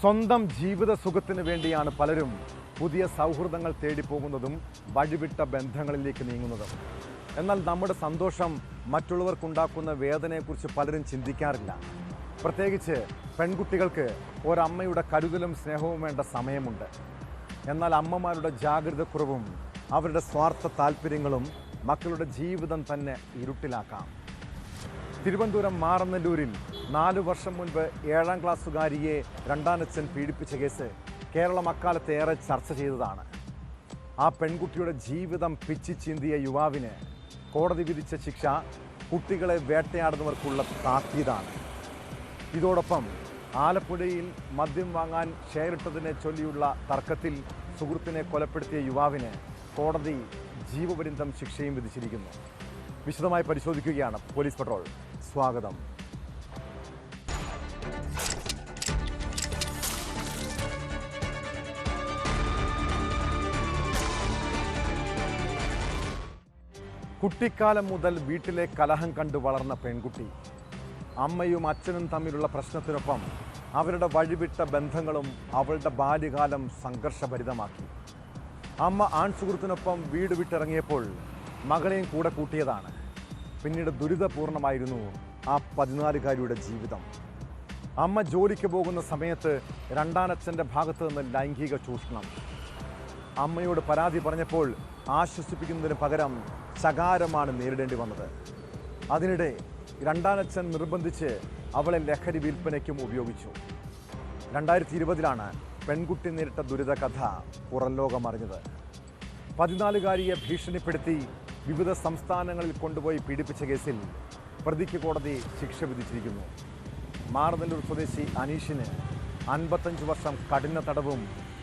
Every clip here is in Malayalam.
സ്വന്തം ജീവിത സുഖത്തിന് വേണ്ടിയാണ് പലരും പുതിയ സൗഹൃദങ്ങൾ തേടിപ്പോകുന്നതും വഴിവിട്ട ബന്ധങ്ങളിലേക്ക് നീങ്ങുന്നതും. എന്നാൽ നമ്മുടെ സന്തോഷം മറ്റുള്ളവർക്കുണ്ടാക്കുന്ന വേദനയെക്കുറിച്ച് പലരും ചിന്തിക്കാറില്ല. പ്രത്യേകിച്ച് പെൺകുട്ടികൾക്ക് ഒരമ്മയുടെ കരുതലും സ്നേഹവും വേണ്ട സമയമുണ്ട്. എന്നാൽ അമ്മമാരുടെ ജാഗ്രതക്കുറവും അവരുടെ സ്വാർത്ഥ താല്പര്യങ്ങളും മക്കളുടെ ജീവിതം തന്നെ ഇരുട്ടിലാക്കാം. തിരുവനന്തപുരം മാറനല്ലൂരിൽ 4 വർഷം മുൻപ് 7ാം ക്ലാസ്സുകാരിയെ രണ്ടാനച്ഛൻ പീഡിപ്പിച്ച കേസ് കേരളം അക്കാലത്ത് ഏറെ ചർച്ച ചെയ്തതാണ്. ആ പെൺകുട്ടിയുടെ ജീവിതം പിച്ചി ചീന്തിയ യുവാവിന് കോടതി വിധിച്ച ശിക്ഷ കുട്ടികളെ വേട്ടയാടുന്നവർക്കുള്ള താക്കീതാണ്. ഇതോടൊപ്പം ആലപ്പുഴയിൽ മദ്യം വാങ്ങാൻ ഷെയറിട്ടതിനെ ചൊല്ലിയുള്ള തർക്കത്തിൽ സുഹൃത്തിനെ കൊലപ്പെടുത്തിയ യുവാവിന് കോടതി ജീവപര്യന്തം ശിക്ഷയും വിധിച്ചിരിക്കുന്നു. വിശദമായി പരിശോധിക്കുകയാണ് പോലീസ് പട്രോൾ. സ്വാഗതം. കുട്ടിക്കാലം മുതൽ വീട്ടിലെ കലഹം കണ്ടു വളർന്ന പെൺകുട്ടി അമ്മയും അച്ഛനും തമ്മിലുള്ള പ്രശ്നത്തിനൊപ്പം അവരുടെ വഴിവിട്ട ബന്ധങ്ങളും അവളുടെ ബാല്യകാലം സംഘർഷഭരിതമാക്കി. അമ്മ ആൺസുഹൃത്തിനൊപ്പം വീട് വിട്ടിറങ്ങിയപ്പോൾ മകളെയും കൂടെ കൂട്ടിയതാണ്. പിന്നീട് ദുരിതപൂർണമായിരുന്നു ആ 14-കാരിയുടെ ജീവിതം. അമ്മ ജോലിക്ക് പോകുന്ന സമയത്ത് രണ്ടാനച്ഛൻ്റെ ഭാഗത്തു നിന്ന് ലൈംഗിക ചൂഷണം. അമ്മയോട് പരാതി പറഞ്ഞപ്പോൾ ആശ്വസിപ്പിക്കുന്നതിന് പകരം ശകാരമാണ് നേരിടേണ്ടി വന്നത്. അതിനിടെ രണ്ടാനച്ഛൻ നിർബന്ധിച്ച് അവളെ ലഹരി വിൽപ്പനയ്ക്കും ഉപയോഗിച്ചു. 2020-ലാണ് പെൺകുട്ടി നേരിട്ട ദുരിതകഥ പുറംലോകമറിഞ്ഞത്. 14-കാരിയെ ഭീഷണിപ്പെടുത്തി വിവിധ സംസ്ഥാനങ്ങളിൽ കൊണ്ടുപോയി പീഡിപ്പിച്ച കേസിൽ പ്രതിക്ക് കോടതി ശിക്ഷ വിധിച്ചിരിക്കുന്നു. മാറനല്ലൂർ സ്വദേശി അനീഷിന് 55 വർഷം കഠിന തടവും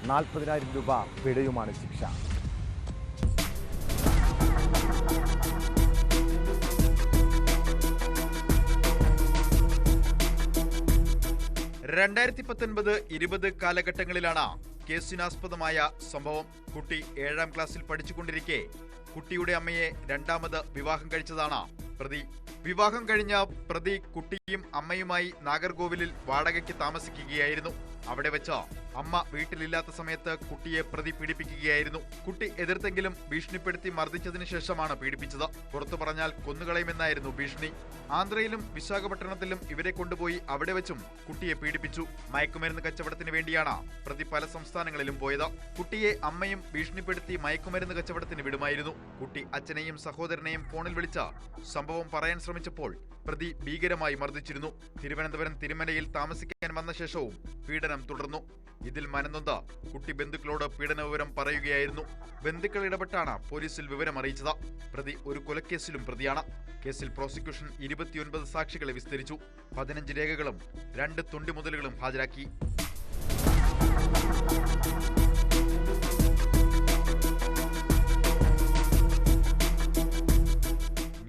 40,000 രൂപ പിഴയുമാണ് ശിക്ഷ. (2019-20 കാലഘട്ടങ്ങളിലാണ് കേസിനാസ്പദമായ സംഭവം. കുട്ടി 7ാം ക്ലാസ്സിൽ പഠിച്ചുകൊണ്ടിരിക്കെ കുട്ടിയുടെ അമ്മയെ രണ്ടാമത് വിവാഹം കഴിച്ചതാണ് പ്രതി. വിവാഹം കഴിഞ്ഞ പ്രതി കുട്ടിയും അമ്മയുമായി നാഗർകോവിലിൽ വാടകയ്ക്ക് താമസിക്കുകയായിരുന്നു. അവിടെ വെച്ച് അമ്മ വീട്ടിലില്ലാത്ത സമയത്ത് കുട്ടിയെ പ്രതി പീഡിപ്പിക്കുകയായിരുന്നു. കുട്ടി എതിർത്തെങ്കിലും ഭീഷണിപ്പെടുത്തി മർദ്ദിച്ചതിന് ശേഷമാണ് പീഡിപ്പിച്ചത്. പുറത്തു പറഞ്ഞാൽ കൊന്നുകളയുമെന്നായിരുന്നു ഭീഷണി. ആന്ധ്രയിലും വിശാഖപട്ടണത്തിലും ഇവരെ കൊണ്ടുപോയി അവിടെ വെച്ചും കുട്ടിയെ പീഡിപ്പിച്ചു. മയക്കുമരുന്ന് കച്ചവടത്തിന് വേണ്ടിയാണ് പ്രതി പല സംസ്ഥാനങ്ങളിലും പോയത്. കുട്ടിയെ അമ്മയും ഭീഷണിപ്പെടുത്തി മയക്കുമരുന്ന് കച്ചവടത്തിന് വിടുമായിരുന്നു. കുട്ടി അച്ഛനെയും സഹോദരനെയും ഫോണിൽ വിളിച്ച് സംഭവം പറയാൻ ശ്രമിച്ചപ്പോൾ പ്രതി ഭീകരമായി മർദ്ദിച്ചിരുന്നു. തിരുവനന്തപുരം തിരുമലയിൽ താമസിക്കാൻ വന്ന ശേഷവും പീഡനം തുടർന്നു. ഇതിൽ മനംനൊന്ത് കുട്ടി ബന്ധുക്കളോട് പീഡന വിവരം പറയുകയായിരുന്നു. ബന്ധുക്കൾ ഇടപെട്ടാണ് പോലീസിൽ വിവരം അറിയിച്ചത്. പ്രതി ഒരു കൊലക്കേസിലും പ്രതിയാണ്. കേസിൽ പ്രോസിക്യൂഷൻ 29 സാക്ഷികളെ വിസ്തരിച്ചു. 15 രേഖകളും 2 തൊണ്ടിമുതലുകളും ഹാജരാക്കി.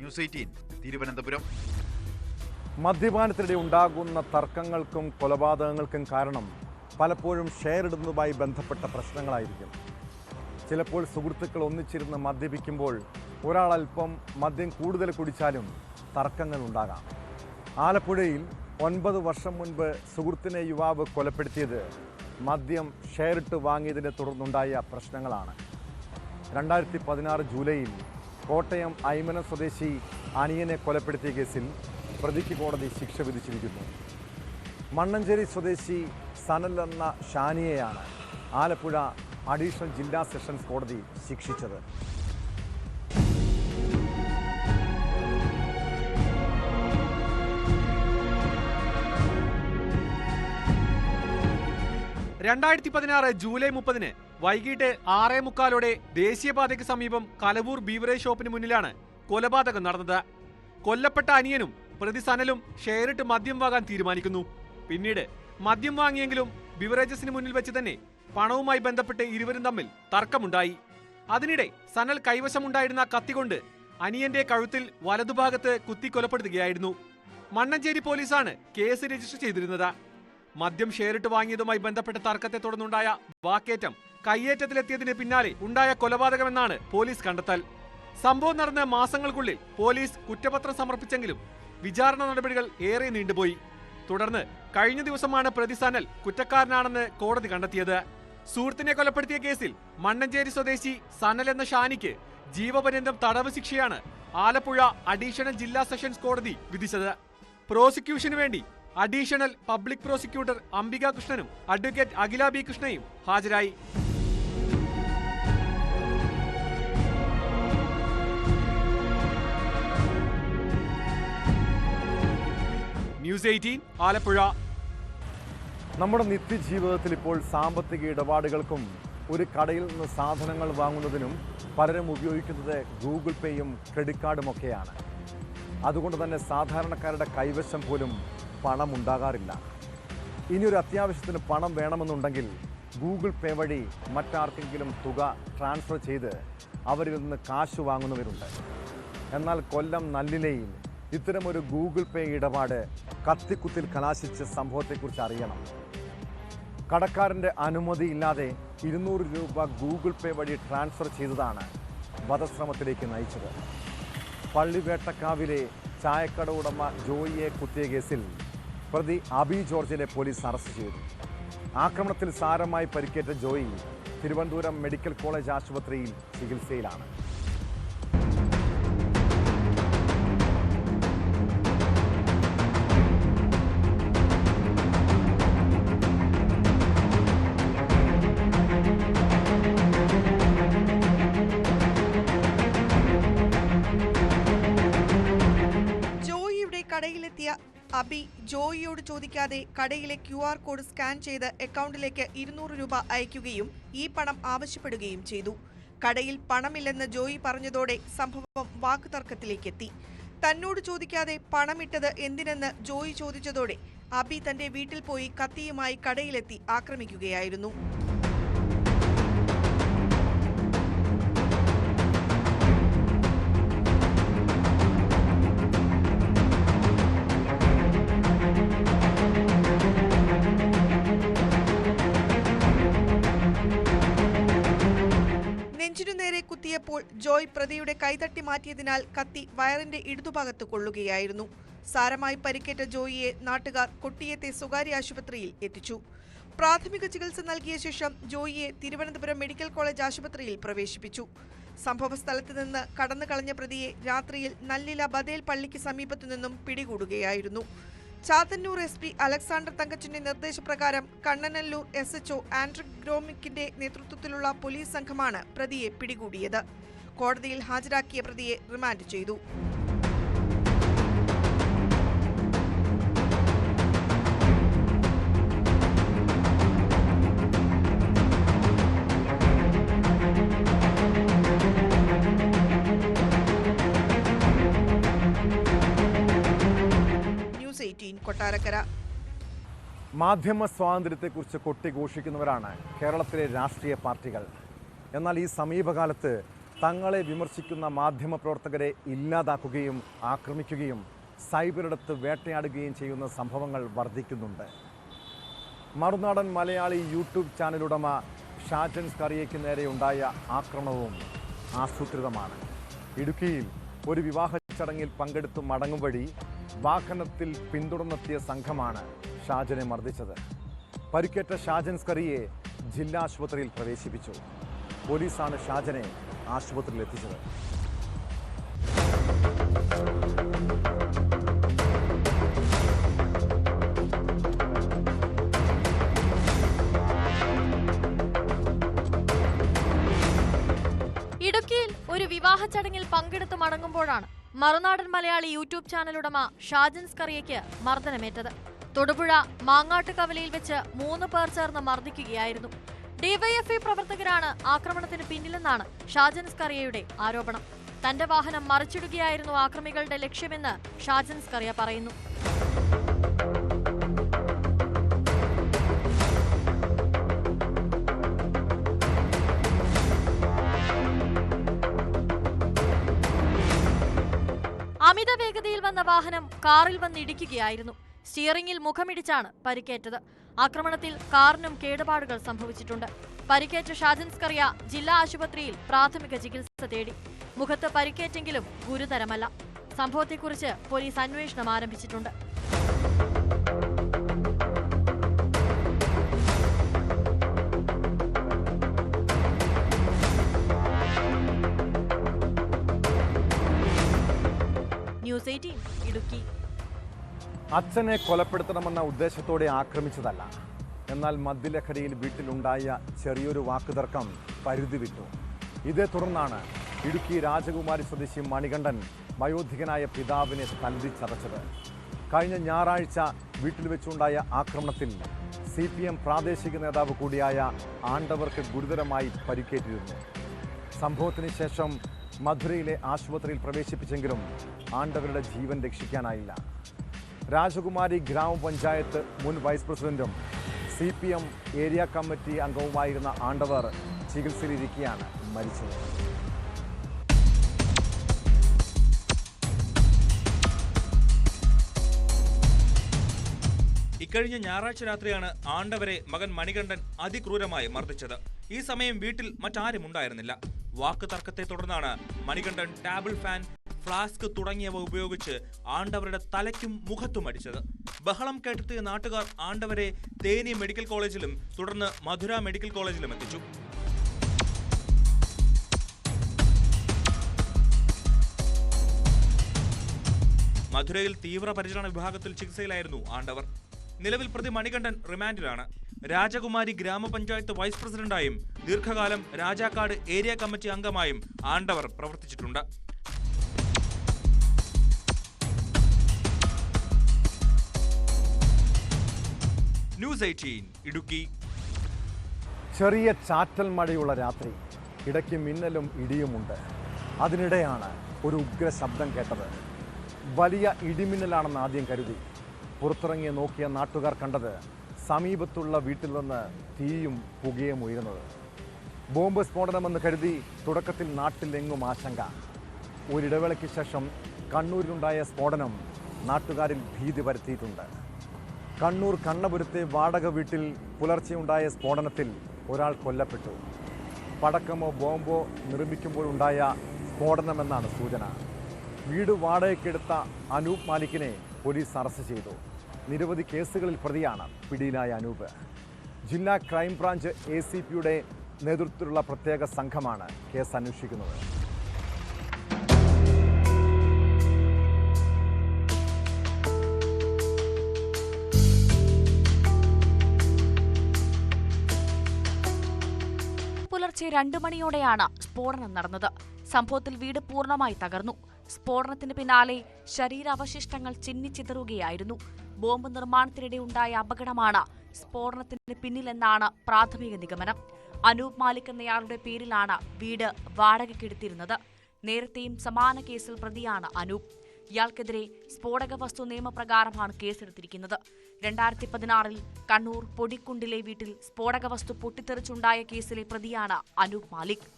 ന്യൂസ് 18 തിരുവനന്തപുരം. മദ്യപാനത്തിനിടെ ഉണ്ടാകുന്ന തർക്കങ്ങൾക്കും കൊലപാതകങ്ങൾക്കും കാരണം പലപ്പോഴും ഷെയർ ഇടുന്നതുമായി ബന്ധപ്പെട്ട പ്രശ്നങ്ങളായിരിക്കും. ചിലപ്പോൾ സുഹൃത്തുക്കൾ ഒന്നിച്ചിരുന്ന് മദ്യപിക്കുമ്പോൾ ഒരാൾ അല്പം മദ്യം കൂടുതൽ കുടിച്ചാലും തർക്കങ്ങൾ ഉണ്ടാകാം. ആലപ്പുഴയിൽ 9 വർഷം മുൻപ് സുഹൃത്തിനെ യുവാവ് കൊലപ്പെടുത്തിയത് മദ്യം ഷെയറിട്ട് വാങ്ങിയതിനെ തുടർന്നുണ്ടായ പ്രശ്നങ്ങളാണ്. 2016 ജൂലൈയിൽ കോട്ടയം ഐമനം സ്വദേശി അനിയനെ കൊലപ്പെടുത്തിയ കേസിൽ പ്രതിക്ക് കോടതി ശിക്ഷ വിധിച്ചിരിക്കുന്നു. മണ്ണഞ്ചേരി സ്വദേശി സനൽ എന്ന ഷാനിയെയാണ് ആലപ്പുഴ അഡീഷണൽ ജില്ലാ സെഷൻസ് കോടതി ശിക്ഷിച്ചത്. ജൂലൈ 30 വൈകിട്ട് 6:45 ദേശീയപാതയ്ക്ക് സമീപം കലവൂർ ബീവറേജ് ഷോപ്പിന് മുന്നിലാണ് കൊലപാതകം നടന്നത്. കൊല്ലപ്പെട്ട അനിയനും പ്രതി സനലും ഷെയറിട്ട് മദ്യം വാങ്ങാൻ തീരുമാനിക്കുന്നു. പിന്നീട് മദ്യം വാങ്ങിയെങ്കിലും ബിവറേജസിന് മുന്നിൽ വെച്ച് തന്നെ പണവുമായി ബന്ധപ്പെട്ട് ഇരുവരും തമ്മിൽ തർക്കമുണ്ടായി. അതിനിടെ സനൽ കൈവശമുണ്ടായിരുന്ന കത്തികൊണ്ട് അനിയന്റെ കഴുത്തിൽ വലതുഭാഗത്ത് കുത്തി കൊലപ്പെടുത്തുകയായിരുന്നു. മണ്ണഞ്ചേരി പോലീസാണ് കേസ് രജിസ്റ്റർ ചെയ്തിരുന്നത്. മദ്യം ഷെയറിട്ട് വാങ്ങിയതുമായി ബന്ധപ്പെട്ട തർക്കത്തെ തുടർന്നുണ്ടായ വാക്കേറ്റം കയ്യേറ്റത്തിലെത്തിയതിന് പിന്നാലെ ഉണ്ടായ കൊലപാതകമെന്നാണ് പോലീസ് കണ്ടെത്തൽ. സംഭവം നടന്ന മാസങ്ങൾക്കുള്ളിൽ പോലീസ് കുറ്റപത്രം സമർപ്പിച്ചെങ്കിലും വിചാരണ നടപടികൾ ഏറെ നീണ്ടുപോയി. തുടർന്ന് കഴിഞ്ഞ ദിവസമാണ് പ്രതി സനൽ കുറ്റക്കാരനാണെന്ന് കോടതി കണ്ടെത്തിയത്. സുഹൃത്തിനെ കൊലപ്പെടുത്തിയ കേസിൽ മണ്ണഞ്ചേരി സ്വദേശി സനൽ എന്ന ഷാനിക്ക് ജീവപര്യന്തം തടവ് ശിക്ഷയാണ് ആലപ്പുഴ അഡീഷണൽ ജില്ലാ സെഷൻസ് കോടതി വിധിച്ചത്. പ്രോസിക്യൂഷന് വേണ്ടി അഡീഷണൽ പബ്ലിക് പ്രോസിക്യൂട്ടർ അംബിക കൃഷ്ണനും അഡ്വക്കേറ്റ് അഖില ബി കൃഷ്ണയും ഹാജരായി. ന്യൂസ് 18 ആലപ്പുഴ. നമ്മുടെ നിത്യജീവിതത്തിൽ ഇപ്പോൾ സാമ്പത്തിക ഇടപാടുകൾക്കും ഒരു കടയിൽ നിന്ന് സാധനങ്ങൾ വാങ്ങുന്നതിനും പലരും ഉപയോഗിക്കുന്നത് ഗൂഗിൾ പേയും ക്രെഡിറ്റ് കാർഡുമൊക്കെയാണ്. അതുകൊണ്ട് തന്നെ സാധാരണക്കാരുടെ കൈവശം പോലും പണം ഉണ്ടാകാറില്ല. ഇനിയൊരു അത്യാവശ്യത്തിന് പണം വേണമെന്നുണ്ടെങ്കിൽ ഗൂഗിൾ പേ വഴി മറ്റാർക്കെങ്കിലും തുക ട്രാൻസ്ഫർ ചെയ്ത് അവരിൽ നിന്ന് കാശ് വാങ്ങുന്നവരുണ്ട്. എന്നാൽ കൊല്ലം നല്ലിലയിൽ ഇത്തരമൊരു ഗൂഗിൾ പേ ഇടപാട് കത്തിക്കുത്തിൽ കലാശിച്ച സംഭവത്തെക്കുറിച്ച് അറിയണം. കടക്കാരൻ്റെ അനുമതിയില്ലാതെ 200 രൂപ ഗൂഗിൾ പേ വഴി ട്രാൻസ്ഫർ ചെയ്തതാണ് വധശ്രമത്തിലേക്ക് നയിച്ചത്. പള്ളിവേട്ടക്കാവിലെ ചായക്കട ഉടമ ജോയിയെ കുത്തിയ കേസിൽ പ്രതി അബി ജോർജിനെ പോലീസ് അറസ്റ്റ് ചെയ്തു. ആക്രമണത്തിൽ സാരമായി പരിക്കേറ്റ ജോയി തിരുവനന്തപുരം മെഡിക്കൽ കോളേജ് ആശുപത്രിയിൽ ചികിത്സയിലാണ്. കടയിലെത്തിയ അബി ജോയിയോട് ചോദിക്കാതെ കടയിലെ QR കോഡ് സ്കാൻ ചെയ്ത് അക്കൗണ്ടിലേക്ക് 200 രൂപ അയക്കുകയും ഈ പണം ആവശ്യപ്പെടുകയും ചെയ്തു. കടയിൽ പണമില്ലെന്ന് ജോയി പറഞ്ഞതോടെ സംഭവം വാക്കുതർക്കത്തിലേക്കെത്തി. തന്നോട് ചോദിക്കാതെ പണമിട്ടത് എന്തിനെന്ന് ജോയി ചോദിച്ചതോടെ അബി തന്റെ വീട്ടിൽ പോയി കത്തിയുമായി കടയിലെത്തി ആക്രമിക്കുകയായിരുന്നു. നെഞ്ചിനുനേരെ കുത്തിയപ്പോൾ ജോയ് പ്രതിയുടെ കൈതട്ടി മാറ്റിയതിനാൽ കത്തി വയറിന്റെ ഇടതുഭാഗത്ത് കൊള്ളുകയായിരുന്നു. സാരമായി പരിക്കേറ്റ ജോയിയെ നാട്ടുകാർ കൊട്ടിയത്തെ സ്വകാര്യ ആശുപത്രിയിൽ എത്തിച്ചു. പ്രാഥമിക ചികിത്സ നൽകിയ ശേഷം ജോയിയെ തിരുവനന്തപുരം മെഡിക്കൽ കോളേജ് ആശുപത്രിയിൽ പ്രവേശിപ്പിച്ചു. സംഭവസ്ഥലത്ത് നിന്ന് കടന്നു കളഞ്ഞ പ്രതിയെ രാത്രിയിൽ നല്ലില ബദേൽ പള്ളിക്ക് സമീപത്തു നിന്നും പിടികൂടുകയായിരുന്നു. ചാത്തന്നൂർ SP അലക്സാണ്ടർ തങ്കച്ചന്റെ നിർദ്ദേശപ്രകാരം കണ്ണനല്ലൂർ SHO ആൻഡ്രിക് ഗ്രോമിക്കിന്റെ നേതൃത്വത്തിലുള്ള പോലീസ് സംഘമാണ് പ്രതിയെ പിടികൂടിയത്. കോടതിയിൽ ഹാജരാക്കിയ പ്രതിയെ റിമാൻഡ് ചെയ്തു. കൊട്ടാരക്കര. മാധ്യമ സ്വാതന്ത്ര്യത്തെക്കുറിച്ച് കൊട്ടിഘോഷിക്കുന്നവരാണ് കേരളത്തിലെ രാഷ്ട്രീയ പാർട്ടികൾ. എന്നാൽ ഈ സമീപകാലത്ത് തങ്ങളെ വിമർശിക്കുന്ന മാധ്യമപ്രവർത്തകരെ ഇല്ലാതാക്കുകയും ആക്രമിക്കുകയും സൈബറിടത്ത് വേട്ടയാടുകയും ചെയ്യുന്ന സംഭവങ്ങൾ വർദ്ധിക്കുന്നുണ്ട്. മറുനാടൻ മലയാളി യൂട്യൂബ് ചാനലുടമ ഷാജൻ സ്കറിയയ്ക്ക് നേരെയുണ്ടായ ആക്രമണവും ആസൂത്രിതമാണ്. ഇടുക്കിയിൽ ഒരു വിവാഹ ചടങ്ങിൽ പങ്കെടുത്തു മടങ്ങും വഴി വാഹനത്തിൽ പിന്തുടർന്നെത്തിയ സംഘമാണ് ഷാജനെ മർദ്ദിച്ചത്. പരിക്കേറ്റ ഷാജൻ സ്കറിയെ ജില്ലാ ആശുപത്രിയിൽ പ്രവേശിപ്പിച്ചു. പോലീസാണ് ഷാജനെ ആശുപത്രിയിൽ എത്തിച്ചത്. ഇടുക്കിയിൽ ഒരു വിവാഹ ചടങ്ങിൽ പങ്കെടുത്തു മടങ്ങുമ്പോഴാണ് മറുനാടൻ മലയാളി യൂട്യൂബ് ചാനൽ ഉടമ ഷാജൻ സ്കറിയയ്ക്ക് മർദ്ദനമേറ്റത്. തൊടുപുഴ മാങ്ങാട്ടുകവലയിൽ വെച്ച് 3 പേർ ചേർന്ന് മർദ്ദിക്കുകയായിരുന്നു. ഡിവൈഎഫ്ഐ പ്രവർത്തകരാണ് ആക്രമണത്തിന് പിന്നിലെന്നാണ് ഷാജൻ സ്കറിയയുടെ ആരോപണം. തന്റെ വാഹനം മറിച്ചിടുകയായിരുന്നു ആക്രമികളുടെ ലക്ഷ്യമെന്ന് ഷാജൻ സ്കറിയ പറയുന്നു. അമിത വേഗതയിൽ വന്ന വാഹനം കാറിൽ വന്നിടിക്കുകയായിരുന്നു. സ്റ്റിയറിംഗിൽ മുഖമിടിച്ചാണ് പരിക്കേറ്റത്. ആക്രമണത്തിൽ കാറിനും കേടുപാടുകൾ സംഭവിച്ചിട്ടുണ്ട്. പരിക്കേറ്റ ഷാജൻ സ്കറിയ ജില്ലാ ആശുപത്രിയിൽ പ്രാഥമിക ചികിത്സ തേടി. മുഖത്ത് പരിക്കേറ്റെങ്കിലും ഗുരുതരമല്ല. സംഭവത്തെക്കുറിച്ച് പോലീസ് അന്വേഷണം ആരംഭിച്ചിട്ടുണ്ട്. ന്യൂസ് 18 ഇടുക്കി. അച്ഛനെ കൊലപ്പെടുത്തണമെന്ന ഉദ്ദേശത്തോടെ ആക്രമിച്ചതല്ല. എന്നാൽ മദ്യലഹരിയിൽ വീട്ടിലുണ്ടായ ചെറിയൊരു വാക്കുതർക്കം പരിധി വിട്ടു. ഇതേ തുടർന്നാണ് ഇടുക്കി രാജകുമാരി സ്വദേശി മണികണ്ഠൻ വയോധികനായ പിതാവിനെ തല്ലിച്ചതച്ചത്. കഴിഞ്ഞ ഞായറാഴ്ച വീട്ടിൽ വെച്ചുണ്ടായ ആക്രമണത്തിൽ CPM പ്രാദേശിക നേതാവ് കൂടിയായ ആണ്ടവർക്ക് ഗുരുതരമായി പരിക്കേറ്റിരുന്നു. സംഭവത്തിന് ശേഷം മധുരയിലെ ആശുപത്രിയിൽ പ്രവേശിപ്പിച്ചെങ്കിലും ആണ്ടവരുടെ ജീവൻ രക്ഷിക്കാനായില്ല. രാജകുമാരി ഗ്രാമപഞ്ചായത്ത് മുൻ വൈസ് പ്രസിഡന്റും CPM ഏരിയ കമ്മിറ്റി അംഗവുമായിരുന്ന ആണ്ടവർ ചികിത്സയിലിരിക്കെയാണ് മരിച്ചത്. ഇക്കഴിഞ്ഞ ഞായറാഴ്ച രാത്രിയാണ് ആണ്ടവരെ മകൻ മണികണ്ഠൻ അതിക്രൂരമായി മർദ്ദിച്ചത്. ഈ സമയം വീട്ടിൽ മറ്റാരും ഉണ്ടായിരുന്നില്ല. വാക്ക് തർക്കത്തെ തുടർന്നാണ് മണികണ്ഠൻ ടേബിൾ ഫാൻ, ഫ്ലാസ്ക് തുടങ്ങിയവ ഉപയോഗിച്ച് ആണ്ടവരുടെ തലയ്ക്കും മുഖത്തും അടിച്ചത്. ബഹളം കേട്ടെത്തിയ നാട്ടുകാർ ആണ്ടവരെ തേനി മെഡിക്കൽ കോളേജിലും തുടർന്ന് മധുര മെഡിക്കൽ കോളേജിലും എത്തിച്ചു. മധുരയിൽ തീവ്രപരിചരണ വിഭാഗത്തിൽ ചികിത്സയിലായിരുന്നു ആണ്ടവർ. നിലവിൽ പ്രതി മണികണ്ഠൻ റിമാൻഡിലാണ്. രാജകുമാരി ഗ്രാമപഞ്ചായത്ത് വൈസ് പ്രസിഡന്റായും ദീർഘകാലം രാജാക്കാട് ഏരിയ കമ്മിറ്റി അംഗമായും ആണ്ടവർ പ്രവർത്തിച്ചിട്ടുണ്ട്. ന്യൂസ് 18 ഇടുക്കി. ചെറിയ ചാറ്റൽ മഴയുള്ള രാത്രി, ഇടയ്ക്ക് മിന്നലും ഇടിയുമുണ്ട്. അതിനിടെയാണ് ഒരു ഉഗ്ര ശബ്ദം കേട്ടത്. വലിയ ഇടിമിന്നലാണെന്ന് ആദ്യം കരുതി. പുറത്തിറങ്ങി നോക്കിയ നാട്ടുകാർ കണ്ടത് സമീപത്തുള്ള വീട്ടിൽ നിന്ന് തീയും പുകയും ഉയരുന്നത്. ബോംബ് സ്ഫോടനമെന്ന് കരുതി തുടക്കത്തിൽ നാട്ടിലെങ്ങും ആശങ്ക. ഒരിടവേളയ്ക്ക് ശേഷം കണ്ണൂരിലുണ്ടായ സ്ഫോടനം നാട്ടുകാരിൽ ഭീതി വരുത്തിയിട്ടുണ്ട്. കണ്ണൂർ കണ്ണപുരത്തെ വാടക വീട്ടിൽ പുലർച്ചെയുണ്ടായ സ്ഫോടനത്തിൽ ഒരാൾ കൊല്ലപ്പെട്ടു. പടക്കമോ ബോംബോ നിർമ്മിക്കുമ്പോഴുണ്ടായ സ്ഫോടനമെന്നാണ് സൂചന. വീട് വാടകയ്ക്കെടുത്ത അനൂപ് മാലിക്കിനെ പോലീസ് അറസ്റ്റ് ചെയ്തു. നിരവധി കേസുകളിൽ പ്രതിയാണ് പിടിയിലായ അനൂപ്. ജില്ലാ ക്രൈംബ്രാഞ്ച് ACPയുടെ നേതൃത്വത്തിലുള്ള പ്രത്യേക സംഘമാണ് കേസ് അന്വേഷിക്കുന്നത്. പുലർച്ചെ 2 മണിയോടെയാണ് സ്ഫോടനം നടന്നത്. സംഭവത്തിൽ വീട് പൂർണ്ണമായി തകർന്നു. സ്ഫോടനത്തിന് പിന്നാലെ ശരീരാവശിഷ്ടങ്ങൾ ചിന്നിച്ചിതറുകയായിരുന്നു. ബോംബ് നിർമ്മാണത്തിനിടെ ഉണ്ടായ അപകടമാണ് സ്ഫോടനത്തിന് പിന്നിലെന്നാണ് പ്രാഥമിക നിഗമനം. അനൂപ് മാലിക് എന്നയാളുടെ പേരിലാണ് വീട് വാടകയ്ക്കെടുത്തിരുന്നത്. നേരത്തെയും സമാന കേസിൽ പ്രതിയാണ് അനൂപ്. ഇയാൾക്കെതിരെ സ്ഫോടക വസ്തു നിയമപ്രകാരമാണ് കേസെടുത്തിരിക്കുന്നത്. 2016 കണ്ണൂർ പൊടിക്കുണ്ടിലെ വീട്ടിൽ സ്ഫോടക വസ്തു പൊട്ടിത്തെറിച്ചുണ്ടായ കേസിലെ പ്രതിയാണ് അനൂപ് മാലിക്.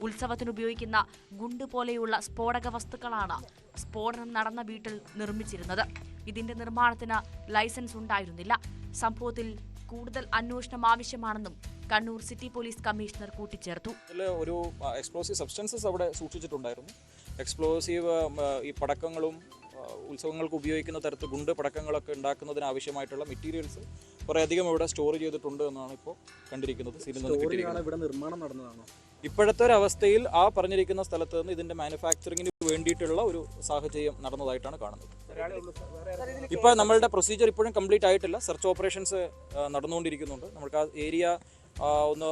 ഉത്സവത്തിനുപയോഗിക്കുന്ന ഗുണ്ട് പോലെയുള്ള സ്ഫോടക വസ്തുക്കളാണ് സ്ഫോടനം നടന്ന വീട്ടിൽ നിർമ്മിച്ചിരുന്നത്. ഇതിന്റെ നിർമ്മാണത്തിന് ലൈസൻസ് ഉണ്ടായിരുന്നില്ല. സംഭവത്തിൽ കൂടുതൽ അന്വേഷണം ആവശ്യമാണെന്നും കണ്ണൂർ സിറ്റി പോലീസ് കമ്മീഷണർ കൂട്ടിച്ചേർത്തു. ഒരു എക്സ്പ്ലോസീവ് സബ്സ്റ്റൻസസ് അവിടെ സൂക്ഷിച്ചിട്ടുണ്ടായിരുന്നു. എക്സ്പ്ലോസീവ് ഈ പടക്കങ്ങളും ഉത്സവങ്ങൾക്ക് ഉപയോഗിക്കുന്ന തരത്തിൽ ഗുണ്ട് പടക്കങ്ങളൊക്കെ ഉണ്ടാക്കുന്നതിന് ആവശ്യമായിട്ടുള്ള മെറ്റീരിയൽസ് കുറേയധികം ഇവിടെ സ്റ്റോർ ചെയ്തിട്ടുണ്ട് എന്നാണ് ഇപ്പോൾ കണ്ടിരിക്കുന്നത്. നിർമ്മാണം നടന്നതാണോ? ഇപ്പോഴത്തെ ഒരു അവസ്ഥയിൽ ആ പറഞ്ഞിരിക്കുന്ന സ്ഥലത്ത് നിന്ന് ഇതിന്റെ മാനുഫാക്ചറിങ്ങിന് വേണ്ടിയിട്ടുള്ള ഒരു സാഹചര്യം നടന്നതായിട്ടാണ് കാണുന്നത്. ഇപ്പോൾ നമ്മളുടെ പ്രൊസീജിയർ ഇപ്പോഴും കംപ്ലീറ്റ് ആയിട്ടില്ല. സെർച്ച് ഓപ്പറേഷൻസ് നടന്നുകൊണ്ടിരിക്കുന്നുണ്ട്. നമുക്ക് ആ ഏരിയ ഒന്ന്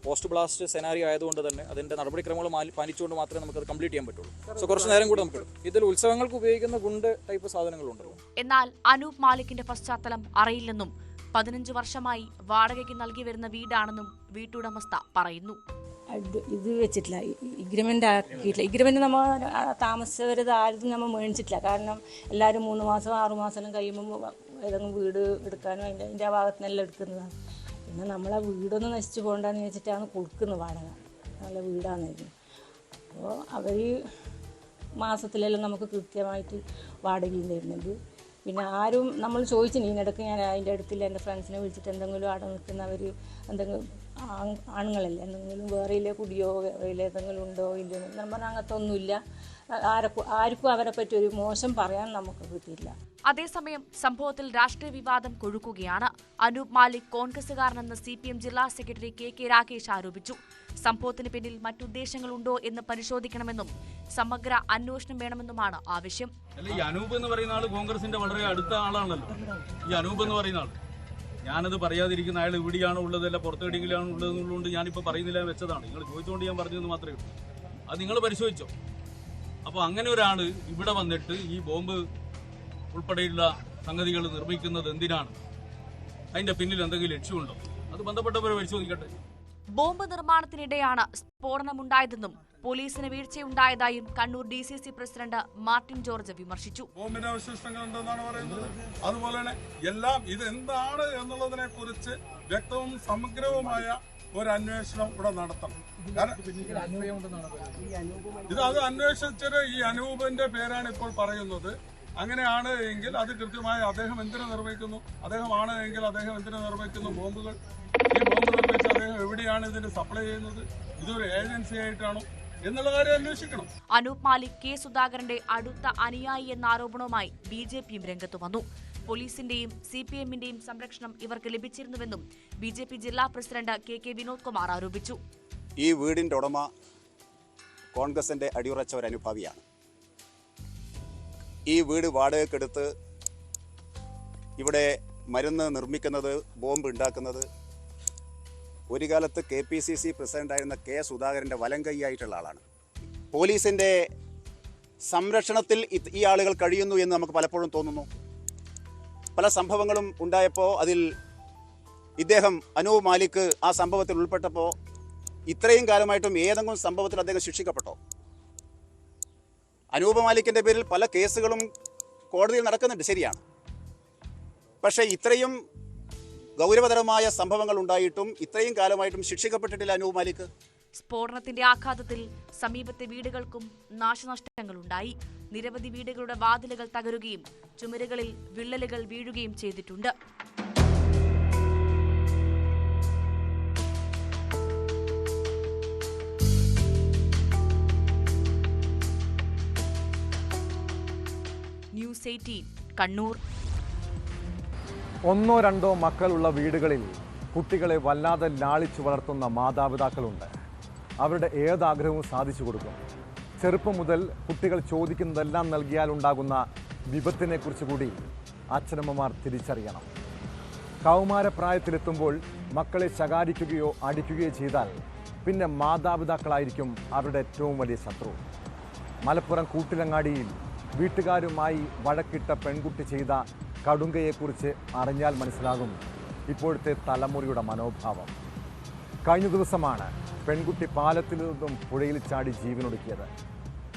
പോസ്റ്റ് ബ്ലാസ്റ്റ് സെനാരിയോ ആയതുകൊണ്ട് തന്നെ അതിന്റെ നടപടിക്രമങ്ങൾ പാലിച്ചുകൊണ്ട് മാത്രമേ നമുക്കത് കംപ്ലീറ്റ് ചെയ്യാൻ പറ്റുള്ളൂ. സോ കുറച്ച് നേരം കൂടെ നമുക്ക് ഇതിൽ ഉത്സവങ്ങൾക്ക് ഉപയോഗിക്കുന്ന ഗുണ്ട് ടൈപ്പ് സാധനങ്ങളുണ്ടല്ലോ. എന്നാൽ അനൂപ് മാലിക്കിന്റെ പശ്ചാത്തലം അറിയില്ലെന്നും 15 വർഷമായി വാടകയ്ക്ക് നൽകി വരുന്ന വീടാണെന്നും വീട്ടുടമസ്ഥ പറയുന്നു. ഇത് വെച്ചിട്ടില്ല, ഇഗ്രിമെൻ്റ് ആക്കിയിട്ടില്ല. ഇഗ്രിമെൻ്റ് നമ്മൾ താമസിച്ചവരത് ആരും നമ്മൾ മേടിച്ചിട്ടില്ല. കാരണം എല്ലാവരും 3 മാസം 6 മാസം കഴിയുമ്പോൾ ഏതെങ്കിലും വീട് എടുക്കാനും അതിൻ്റെ ഭാഗത്തുനിന്നെല്ലാം എടുക്കുന്നതാണ്. പിന്നെ നമ്മളെ വീടൊന്നും നശിച്ചു പോകണ്ടെന്ന് വെച്ചിട്ടാണ് കൊടുക്കുന്നത് വാടക. നല്ല വീടാണെന്ന്. അപ്പോൾ അവർ മാസത്തിലെല്ലാം നമുക്ക് കൃത്യമായിട്ട് വാടകയും തരുന്നുണ്ട്. പിന്നെ ആരും നമ്മൾ ചോദിച്ചിന് ഇതിനിടയ്ക്ക് ഞാൻ അതിൻ്റെ അടുത്തില്ല എൻ്റെ ഫ്രണ്ട്സിനെ വിളിച്ചിട്ട് എന്തെങ്കിലും അവിടെ നിൽക്കുന്നവർ എന്തെങ്കിലും ആണുങ്ങളല്ലേ എന്തെങ്കിലും വേറെയില്ലേ കുടിയോ വേറെ ഏതെങ്കിലും ഉണ്ടോ ഇല്ലയോ എന്ന് പറഞ്ഞാൽ അങ്ങനത്തെ ഒന്നുമില്ല. ആർക്കും അവരെ പറ്റി ഒരു മോശം പറയാൻ നമുക്ക് കിട്ടിയില്ല. അതേസമയം സംഭവത്തിൽ രാഷ്ട്രീയ വിവാദം കൊഴുക്കുകയാണ്. അനൂപ് മാലിക് കോൺഗ്രസുകാരനെന്ന് CPM ജില്ലാ സെക്രട്ടറി KK രാകേഷ് ആരോപിച്ചു. സംഭവത്തിന് പിന്നിൽ മറ്റുദ്ദേശങ്ങളുണ്ടോ എന്ന് പരിശോധിക്കണമെന്നും സമഗ്ര അന്വേഷണം വേണമെന്നുമാണ് ആവശ്യം. ഈ അനൂപ് എന്ന് പറയുന്ന ആള് കോൺഗ്രസിന്റെ വളരെ അടുത്ത ആളാണല്ലോ. ഈ അനൂപ് എന്ന് പറയുന്ന ആൾ, ഞാനത് പറയാതിരിക്കുന്ന അയാൾ ഇവിടെയാണ് ഉള്ളതല്ല പുറത്തെവിടെയെങ്കിലാണ് ഉള്ളതെന്നുള്ളതുകൊണ്ട് ഞാനിപ്പോൾ പറയുന്നില്ല വെച്ചതാണ്. നിങ്ങൾ ചോദിച്ചുകൊണ്ട് ഞാൻ പറഞ്ഞതെന്ന് മാത്രമേ ഉള്ളൂ. അത് നിങ്ങൾ പരിശോധിച്ചോ. അപ്പോൾ അങ്ങനെ ഒരാൾ ഇവിടെ വന്നിട്ട് ഈ ബോംബ് ഉൾപ്പെടെയുള്ള സംഗതികൾ നിർമ്മിക്കുന്നത് എന്തിനാണ്? അതിന്റെ പിന്നിൽ എന്തെങ്കിലും ലക്ഷ്യമുണ്ടോ? അത് ബന്ധപ്പെട്ടവരെ പരിശോധിക്കട്ടെ. ബോംബ് നിർമ്മാണത്തിനിടെയാണ് സ്ഫോടനമുണ്ടായതെന്നും പോലീസിന് വീഴ്ചയുണ്ടായതായും Kannur DCC president Martin George വിമർശിച്ചു. ബോംബിന്റെ അവശിഷ്ടങ്ങൾ ഉണ്ടെന്നാണ് പറയുന്നത്. അതുപോലെ തന്നെ എല്ലാം ഇത് എന്താണ് എന്നുള്ളതിനെ കുറിച്ച് വ്യക്തവും സമഗ്രവുമായ ഒരു അന്വേഷണം ഇവിടെ നടത്തണം. അത് അന്വേഷിച്ചത് ഈ അനൂപിന്റെ പേരാണ് ഇപ്പോൾ പറയുന്നത്. അങ്ങനെയാണ് എങ്കിൽ അത് കൃത്യമായി അദ്ദേഹം എന്തിനു നിർമ്മിക്കുന്നു, അദ്ദേഹമാണ് എങ്കിൽ അദ്ദേഹം എന്തിനു നിർമ്മിക്കുന്നു ബോംബുകൾ? ഈ ബോംബ് നിർമ്മിച്ച് അദ്ദേഹം എവിടെയാണ് ഇതിന് സപ്ലൈ ചെയ്യുന്നത്? ഇതൊരു ഏജൻസി ആയിട്ടാണോ എന്നുള്ള കാര്യം അന്വേഷിക്കണം. അനൂപ് മാലിക് K സുധാകരന്റെ അടുത്ത അനുയായി എന്ന ആരോപണവുമായി BJPയും രംഗത്തു വന്നു. പോലീസിന്റെയും CPMന്റെയും സംരക്ഷണം ഇവർക്ക് ലഭിച്ചിരുന്നുവെന്നും BJP ജില്ലാ പ്രസിഡന്റ് KK വിനോദ് കുമാർ ആരോപിച്ചു. ഈ വീടിന്റെ ഉടമ കോൺഗ്രസിന്റെ അടിയുറച്ച ഒരു അനുഭാവിയാണ്. ഈ വീട് വാടകയ്ക്കെടുത്ത് ഇവിടെ മരുന്ന് നിർമ്മിക്കുന്നത്, ബോംബ് ഉണ്ടാക്കുന്നത് ഒരു കാലത്ത് KPCC പ്രസിഡന്റായിരുന്ന K സുധാകരൻ്റെ വലം കൈയായിട്ടുള്ള ആളാണ്. പോലീസിൻ്റെ സംരക്ഷണത്തിൽ ഈ ആളുകൾ കഴിയുന്നു എന്ന് നമുക്ക് പലപ്പോഴും തോന്നുന്നു. പല സംഭവങ്ങളും ഉണ്ടായപ്പോൾ അതിൽ ഇദ്ദേഹം അനൂപ് മാലിക് ആ സംഭവത്തിൽ ഉൾപ്പെട്ടപ്പോൾ ഇത്രയും കാലമായിട്ടും ഏതെങ്കിലും സംഭവത്തിൽ അദ്ദേഹം ശിക്ഷിക്കപ്പെട്ടോ? അനൂപ് മാലിക്കിൻ്റെ പേരിൽ പല കേസുകളും കോടതിയിൽ നടക്കുന്നുണ്ട്, ശരിയാണ്. പക്ഷേ ഇത്രയും ഗൗരവതരമായ സംഭവങ്ങൾ ഉണ്ടായിട്ടും ഇത്രയും കാലമായിട്ടും ശിക്ഷിക്കപ്പെട്ടിട്ടില്ല അനൂപ് മാലിക്. സ്ഫോടനത്തിന്റെ ആഘാതത്തിൽ സമീപത്തെ വീടുകൾക്കും നാശനഷ്ടങ്ങളുണ്ടായി. നിരവധി വീടുകളുടെ വാതിലുകൾ തകരുകയും ചുമരുകളിൽ വിള്ളലുകൾ വീഴുകയും ചെയ്തിട്ടുണ്ട്. ന്യൂസ് 18 കണ്ണൂർ. ഒന്നോ രണ്ടോ മക്കളുള്ള വീടുകളിൽ കുട്ടികളെ വല്ലാതെ ലാളിച്ചു വളർത്തുന്ന മാതാപിതാക്കളുണ്ട്. അവരുടെ ഏതാഗ്രഹവും സാധിച്ചു കൊടുക്കും. ചെറുപ്പം മുതൽ കുട്ടികൾ ചോദിക്കുന്നതെല്ലാം നൽകിയാൽ ഉണ്ടാകുന്ന വിപത്തിനെക്കുറിച്ച് കൂടി അച്ഛനമ്മമാർ തിരിച്ചറിയണം. കൗമാരപ്രായത്തിലെത്തുമ്പോൾ മക്കളെ ശകാരിക്കുകയോ അടിക്കുകയോ ചെയ്താൽ പിന്നെ മാതാപിതാക്കളായിരിക്കും അവരുടെ ഏറ്റവും വലിയ ശത്രു. മലപ്പുറം കൂട്ടിലങ്ങാടിയിൽ വീട്ടുകാരുമായി വഴക്കിട്ട പെൺകുട്ടി ചെയ്ത കടുങ്കയെക്കുറിച്ച് അറിഞ്ഞാൽ മനസ്സിലാകും ഇപ്പോഴത്തെ തലമുറയുടെ മനോഭാവം. കഴിഞ്ഞ ദിവസമാണ് പെൺകുട്ടി പാലത്തിൽ നിന്നും പുഴയിൽ ചാടി ജീവനൊടുക്കിയത്.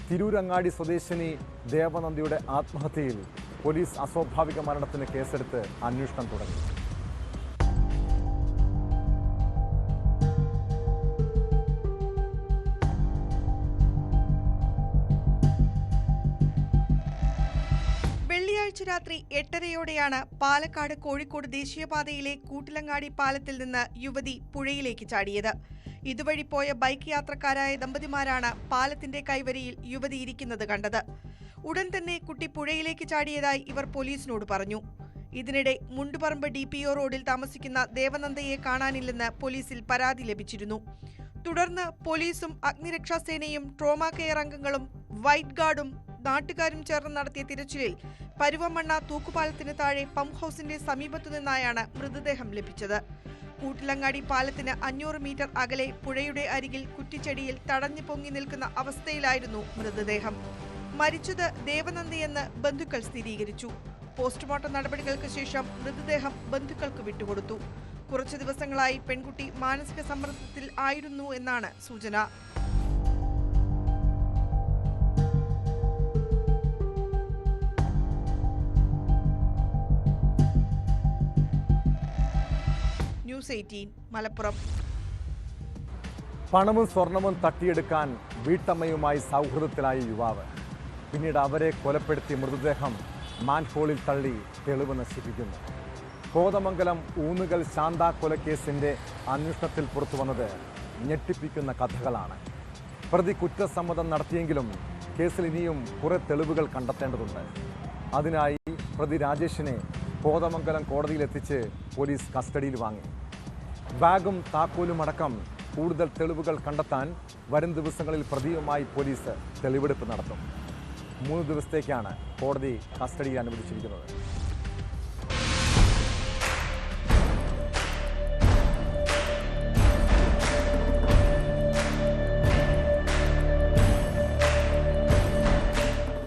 തിരൂരങ്ങാടി സ്വദേശിനി ദേവനന്ദിയുടെ ആത്മഹത്യയിൽ പോലീസ് അസ്വാഭാവിക മരണത്തിന് കേസെടുത്ത് അന്വേഷണം തുടങ്ങി. വെള്ളിയാഴ്ച രാത്രി 8:30യോടെയാണ് പാലക്കാട് കോഴിക്കോട് ദേശീയപാതയിലെ കൂട്ടിലങ്ങാടി പാലത്തിൽ നിന്ന് യുവതി പുഴയിലേക്ക് ചാടിയത്. ഇതുവഴി പോയ ബൈക്ക് യാത്രക്കാരായ ദമ്പതിമാരാണ് പാലത്തിന്റെ കൈവരിയിൽ യുവതി ഇരിക്കുന്നത് കണ്ടത്. ഉടൻ തന്നെ കുട്ടി പുഴയിലേക്ക് ചാടിയതായി ഇവർ പോലീസിനോട് പറഞ്ഞു. ഇതിനിടെ മുണ്ടുപറമ്പ് DPO റോഡിൽ താമസിക്കുന്ന ദേവനന്ദയെ കാണാനില്ലെന്ന് പോലീസിൽ പരാതി ലഭിച്ചിരുന്നു. തുടർന്ന് പോലീസും അഗ്നിരക്ഷാസേനയും ട്രോമാ കെയർ അംഗങ്ങളും വൈറ്റ് ഗാർഡും നാട്ടുകാരും ചേർന്ന് നടത്തിയ തിരച്ചിലിൽ പരുവമണ്ണ തൂക്കുപാലത്തിന് താഴെ പമ്പ് ഹൌസിന്റെ സമീപത്തു നിന്നായാണ് മൃതദേഹം ലഭിച്ചത്. കൂട്ടിലങ്ങാടി പാലത്തിന് 500 മീറ്റർ അകലെ പുഴയുടെ അരികിൽ കുറ്റിച്ചെടിയിൽ തടഞ്ഞു പൊങ്ങി നിൽക്കുന്ന അവസ്ഥയിലായിരുന്നു മൃതദേഹം. മരിച്ചത് ദേവനന്ദയെന്ന് ബന്ധുക്കൾ സ്ഥിരീകരിച്ചു. പോസ്റ്റ്മോർട്ടം നടപടികൾക്ക് ശേഷം മൃതദേഹം ബന്ധുക്കൾക്ക് വിട്ടുകൊടുത്തു. കുറച്ചു ദിവസങ്ങളായി പെൺകുട്ടി മാനസിക സമ്മർദ്ദത്തിൽ ആയിരുന്നു എന്നാണ് സൂചന. ന്യൂസ് 18 മലപ്പുറം. പണവും സ്വർണവും തട്ടിയെടുക്കാൻ വീട്ടമ്മയുമായി സൗഹൃദത്തിലായ യുവാവ് പിന്നീട് അവരെ കൊലപ്പെടുത്തി മൃതദേഹം മാൻഹോളിൽ തള്ളി തെളിവ് നശിപ്പിക്കുന്നു. കോതമംഗലം ഊന്നുകൽ ശാന്ത കൊലക്കേസിന്റെ അന്വേഷണത്തിൽ പുറത്തുവന്നത് ഞെട്ടിപ്പിക്കുന്ന കഥകളാണ്. പ്രതി കുറ്റസമ്മതം നടത്തിയെങ്കിലും കേസിൽ ഇനിയും കുറെ തെളിവുകൾ കണ്ടെത്തേണ്ടതുണ്ട്. അതിനായി പ്രതി രാജേഷിനെ കോതമംഗലം കോടതിയിലെത്തിച്ച് പോലീസ് കസ്റ്റഡിയിൽ വാങ്ങി. ബാഗും താക്കോലും അടക്കം കൂടുതൽ തെളിവുകൾ കണ്ടെത്താൻ വരും ദിവസങ്ങളിൽ പ്രതിയുമായി പോലീസ് തെളിവെടുപ്പ് നടത്തും. 3 ദിവസത്തേക്കാണ് കോടതി കസ്റ്റഡിയിൽ അനുവദിച്ചിരിക്കുന്നത്.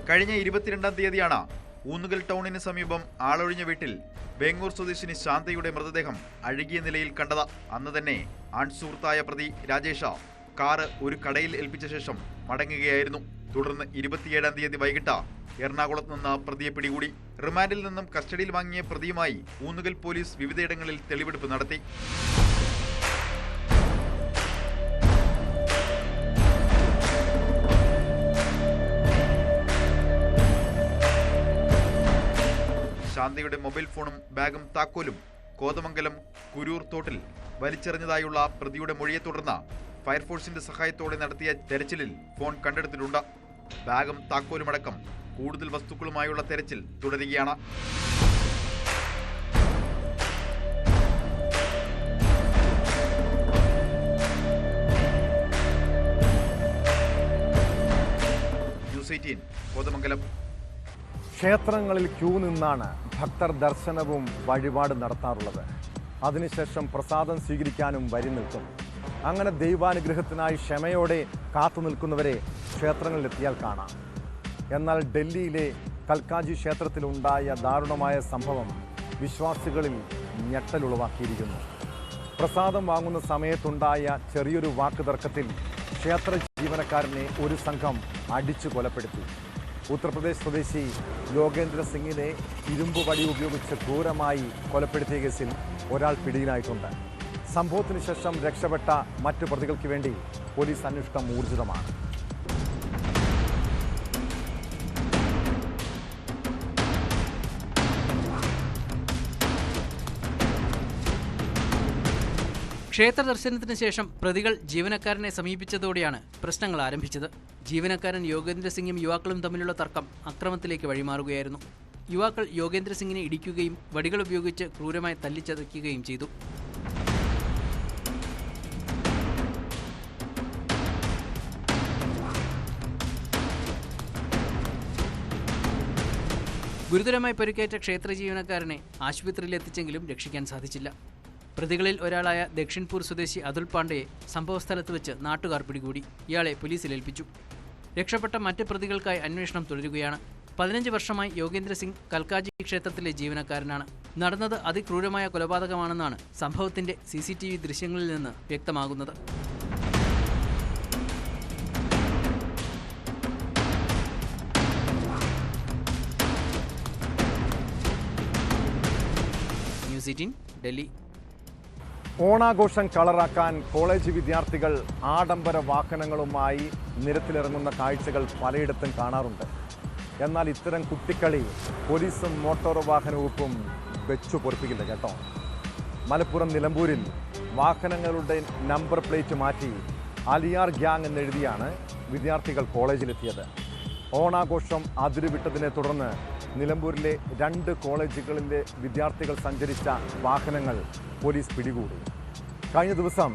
കഴിഞ്ഞ 22-ാം തീയതിയാണ് ഊന്നുകൽ ടൗണിന് സമീപം ആളൊഴിഞ്ഞ വീട്ടിൽ വേങ്ങൂർ സ്വദേശിനി ശാന്തയുടെ മൃതദേഹം അഴുകിയ നിലയിൽ കണ്ടത്. അന്ന് തന്നെ ആൺസുഹൃത്തായ പ്രതി രാജേഷ കാറ് ഒരു കടയിൽ ഏൽപ്പിച്ച ശേഷം മടങ്ങുകയായിരുന്നു. തുടർന്ന് 27-ാം തീയതി വൈകിട്ട് എറണാകുളത്ത് നിന്ന് പ്രതിയെ പിടികൂടി. റിമാൻഡിൽ നിന്നും കസ്റ്റഡിയിൽ വാങ്ങിയ പ്രതിയുമായി ഊന്നുകൽ പോലീസ് വിവിധയിടങ്ങളിൽ തെളിവെടുപ്പ് നടത്തി. ശാന്തയുടെ മൊബൈൽ ഫോണും ബാഗും താക്കോലും കോതമംഗലം കുരൂർ തോട്ടിൽ വലിച്ചെറിഞ്ഞതായുള്ള പ്രതിയുടെ മൊഴിയെ തുടർന്ന് ഫയർഫോഴ്സിന്റെ സഹായത്തോടെ നടത്തിയ തെരച്ചിലിൽ ഫോൺ കണ്ടെടുത്തിട്ടുണ്ട്. ബാഗും താക്കോലുമടക്കം കൂടുതൽ വസ്തുക്കളുമായുള്ള തെരച്ചിൽ തുടരുകയാണ്. ന്യൂസ് 18 കോതമംഗലം. ക്ഷേത്രങ്ങളിൽ ക്യൂ നിന്നാണ് ഭക്തർ ദർശനവും വഴിപാട് നടത്താറുള്ളത്. അതിനുശേഷം പ്രസാദം സ്വീകരിക്കാനും വരി നിൽക്കും. അങ്ങനെ ദൈവാനുഗ്രഹത്തിനായി ക്ഷമയോടെ കാത്തു നിൽക്കുന്നവരെ ക്ഷേത്രങ്ങളിലെത്തിയാൽ കാണാം. എന്നാൽ ഡൽഹിയിലെ കൽക്കാജി ക്ഷേത്രത്തിലുണ്ടായ ദാരുണമായ സംഭവം വിശ്വാസികളിൽ ഞെട്ടലുളവാക്കിയിരിക്കുന്നു. പ്രസാദം വാങ്ങുന്ന സമയത്തുണ്ടായ ചെറിയൊരു വാക്കുതർക്കത്തിൽ ക്ഷേത്ര ജീവനക്കാരനെ ഒരു സംഘം അടിച്ചു കൊലപ്പെടുത്തി. ഉത്തർപ്രദേശ് സ്വദേശി യോഗേന്ദ്ര സിംഗിനെ ഇരുമ്പ് വടി ഉപയോഗിച്ച് ക്രൂരമായി കൊലപ്പെടുത്തിയ കേസിൽ ഒരാൾ പിടിയിലായിട്ടുണ്ട്. സംഭവത്തിന് ശേഷം രക്ഷപ്പെട്ട മറ്റു പ്രതികൾക്ക് വേണ്ടി പോലീസ് അന്വേഷണം ഊർജിതമാണ്. ക്ഷേത്ര ദർശനത്തിന് ശേഷം പ്രതികൾ ജീവനക്കാരനെ സമീപിച്ചതോടെയാണ് പ്രശ്നങ്ങൾ ആരംഭിച്ചത്. ജീവനക്കാരൻ യോഗേന്ദ്ര സിംഗും യുവാക്കളും തമ്മിലുള്ള തർക്കം അക്രമത്തിലേക്ക് വഴിമാറുകയായിരുന്നു. യുവാക്കൾ യോഗേന്ദ്ര സിംഗിനെ ഇടിക്കുകയും വടികൾ ഉപയോഗിച്ച് ക്രൂരമായി തല്ലിച്ചതയ്ക്കുകയും ചെയ്തു. ഗുരുതരമായി പരിക്കേറ്റ ക്ഷേത്ര ജീവനക്കാരനെ ആശുപത്രിയിൽ എത്തിച്ചെങ്കിലും രക്ഷിക്കാൻ സാധിച്ചില്ല. പ്രതികളിൽ ഒരാളായ ദക്ഷിൺപൂർ സ്വദേശി അതുൽ പാണ്ഡെയെ സംഭവസ്ഥലത്ത് വെച്ച് നാട്ടുകാർ പിടികൂടി. ഇയാളെ പോലീസിൽ ഏൽപ്പിച്ചു. രക്ഷപ്പെട്ട മറ്റ് പ്രതികൾക്കായി അന്വേഷണം തുടരുകയാണ്. 15 വർഷമായി യോഗേന്ദ്ര സിംഗ് കൽക്കാജി ക്ഷേത്രത്തിലെ ജീവനക്കാരനാണ്. നടന്നത് അതിക്രൂരമായ കൊലപാതകമാണെന്നാണ് സംഭവത്തിന്റെ CCTV ദൃശ്യങ്ങളിൽ നിന്ന് വ്യക്തമാകുന്നത്. ന്യൂസ് 18 ഡൽഹി. ഓണാഘോഷം കളറാക്കാൻ കോളേജ് വിദ്യാർത്ഥികൾ ആഡംബര വാഹനങ്ങളുമായി നിരത്തിലിറങ്ങുന്ന കാഴ്ചകൾ പലയിടത്തും കാണാറുണ്ട്. എന്നാൽ ഇത്തരം കുട്ടിക്കളി പോലീസും മോട്ടോർ വാഹന വകുപ്പും വെച്ചു പൊറപ്പിക്കില്ല കേട്ടോ. മലപ്പുറം നിലമ്പൂരിൽ വാഹനങ്ങളുടെ നമ്പർ പ്ലേറ്റ് മാറ്റി അലിയാർ ഗ്യാങ് എന്നെഴുതിയാണ് വിദ്യാർത്ഥികൾ കോളേജിലെത്തിയത്. ഓണാഘോഷം അതിരുവിട്ടതിനെ തുടർന്ന് നിലമ്പൂരിലെ 2 കോളേജുകളിലെ വിദ്യാർത്ഥികൾ സഞ്ചരിച്ച വാഹനങ്ങൾ പോലീസ് പിടികൂടി. കഴിഞ്ഞ ദിവസം